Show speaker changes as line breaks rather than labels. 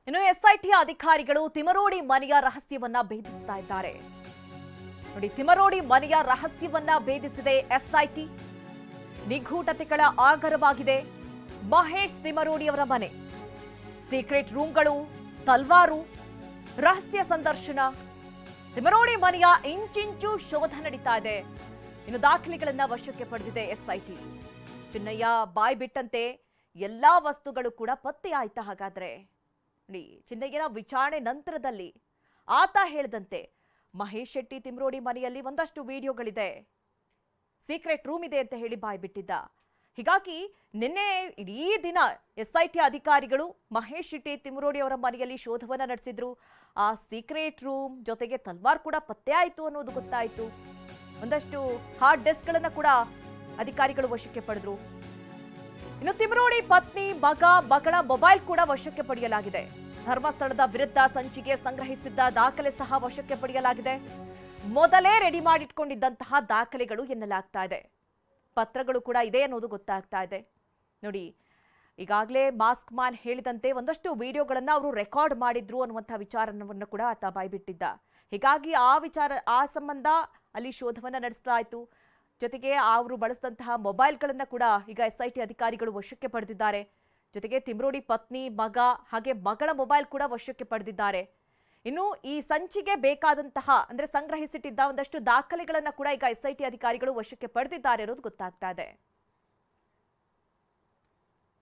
ಇನ್ನು ಎಸ್ಐಟಿ ಅಧಿಕಾರಿಗಳು ತಿಮರೋಡಿ ಮನೆಯ ರಹಸ್ಯವನ್ನ ಭೇದಿಸ್ತಾ ಇದ್ದಾರೆ. ನೋಡಿ, ತಿಮರೋಡಿ ಮನೆಯ ರಹಸ್ಯವನ್ನ ಭೇದಿಸಿದೆ ಎಸ್ಐಟಿ. ನಿಗೂಢತೆಗಳ ಆಗರವಾಗಿದೆ ಮಹೇಶ್ ತಿಮರೋಡಿ ಅವರ ಮನೆ. ಸೀಕ್ರೆಟ್ ರೂಮ್ಗಳು, ತಲ್ವಾರು, ರಹಸ್ಯ ಸಂದರ್ಶನ, ತಿಮರೋಡಿ ಮನೆಯ ಇಂಚಿಂಚು ಶೋಧ ನಡೀತಾ ಇದೆ. ಇನ್ನು ದಾಖಲೆಗಳನ್ನ ವಶಕ್ಕೆ ಪಡೆದಿದೆ ಎಸ್ಐಟಿ. ಚಿನ್ನಯ್ಯ ಬಾಯ್ ಬಿಟ್ಟಂತೆ ಎಲ್ಲಾ ವಸ್ತುಗಳು ಕೂಡ ಪತ್ತೆ ಆಯ್ತಾ? ಹಾಗಾದ್ರೆ ನೋಡಿ, ಚಿನ್ನಯ್ಯನ ವಿಚಾರಣೆ ನಂತರದಲ್ಲಿ ಆತ ಹೇಳಿದಂತೆ ಮಹೇಶ್ ಶೆಟ್ಟಿ ತಿಮರೋಡಿ ಮನೆಯಲ್ಲಿ ಒಂದಷ್ಟು ವಿಡಿಯೋಗಳಿದೆ, ಸೀಕ್ರೆಟ್ ರೂಮ್ ಇದೆ ಅಂತ ಹೇಳಿ ಬಾಯ್ ಬಿಟ್ಟಿದ್ದ. ಹೀಗಾಗಿ ನಿನ್ನೆ ಇಡೀ ದಿನ ಎಸ್ಐಟಿ ಅಧಿಕಾರಿಗಳು ಮಹೇಶ್ ಶೆಟ್ಟಿ ತಿಮರೋಡಿ ಅವರ ಮನೆಯಲ್ಲಿ ಶೋಧವನ್ನ ನಡೆಸಿದ್ರು. ಆ ಸೀಕ್ರೆಟ್ ರೂಮ್ ಜೊತೆಗೆ ತಲ್ವಾರ್ ಕೂಡ ಪತ್ತೆ ಆಯ್ತು ಅನ್ನೋದು ಗೊತ್ತಾಯ್ತು. ಒಂದಷ್ಟು ಹಾರ್ಡ್ ಡಿಸ್ಕ್ ಗಳನ್ನ ಕೂಡ ಅಧಿಕಾರಿಗಳು ವಶಕ್ಕೆ ಪಡೆದ್ರು. ಇನ್ನು ತಿಮರೋಡಿ ಪತ್ನಿ, ಮಗಳ ಮೊಬೈಲ್ ಕೂಡ ವಶಕ್ಕೆ ಪಡೆಯಲಾಗಿದೆ. ಧರ್ಮಸ್ಥಳದ ವಿರುದ್ಧ ಸಂಚಿಗೆ ಸಂಗ್ರಹಿಸಿದ್ದ ದಾಖಲೆ ಸಹ ವಶಕ್ಕೆ ಪಡೆಯಲಾಗಿದೆ. ಮೊದಲೇ ರೆಡಿ ಮಾಡಿಟ್ಕೊಂಡಿದ್ದಂತಹ ದಾಖಲೆಗಳು ಎನ್ನಲಾಗ್ತಾ ಇದೆ. ಪತ್ರಗಳು ಕೂಡ ಇದೆ ಅನ್ನೋದು ಗೊತ್ತಾಗ್ತಾ ಇದೆ. ನೋಡಿ, ಈಗಾಗಲೇ ಮಾಸ್ಕ್ ಮ್ಯಾನ್ ಹೇಳಿದಂತೆ ಒಂದಷ್ಟು ವಿಡಿಯೋಗಳನ್ನ ಅವರು ರೆಕಾರ್ಡ್ ಮಾಡಿದ್ರು ಅನ್ನುವಂಥ ವಿಚಾರವನ್ನು ಕೂಡ ಆತ ಬಾಯ್ಬಿಟ್ಟಿದ್ದ. ಹೀಗಾಗಿ ಆ ಸಂಬಂಧ ಅಲ್ಲಿ ಶೋಧವನ್ನ ನಡೆಸಲಾಯಿತು. ಜೊತೆಗೆ ಅವರು ಬಳಸಿದಂತಹ ಮೊಬೈಲ್ಗಳನ್ನ ಕೂಡ ಈಗ ಎಸ್ಐಟಿ ಅಧಿಕಾರಿಗಳು ವಶಕ್ಕೆ ಪಡೆದಿದ್ದಾರೆ. ಜೊತೆಗೆ ತಿಮರೋಡಿ ಪತ್ನಿ, ಹಾಗೆ ಮಗಳ ಮೊಬೈಲ್ ಕೂಡ ವಶಕ್ಕೆ ಪಡೆದಿದ್ದಾರೆ. ಇನ್ನು ಈ ಸಂಚಿಗೆ ಬೇಕಾದಂತಹ ಸಂಗ್ರಹಿಸಿಟ್ಟಿದ್ದ ಒಂದಷ್ಟು ದಾಖಲೆಗಳನ್ನ ಕೂಡ ಈಗ ಎಸ್ಐಟಿ ಅಧಿಕಾರಿಗಳು ವಶಕ್ಕೆ ಪಡೆದಿದ್ದಾರೆ ಅನ್ನೋದು ಗೊತ್ತಾಗ್ತಾ ಇದೆ.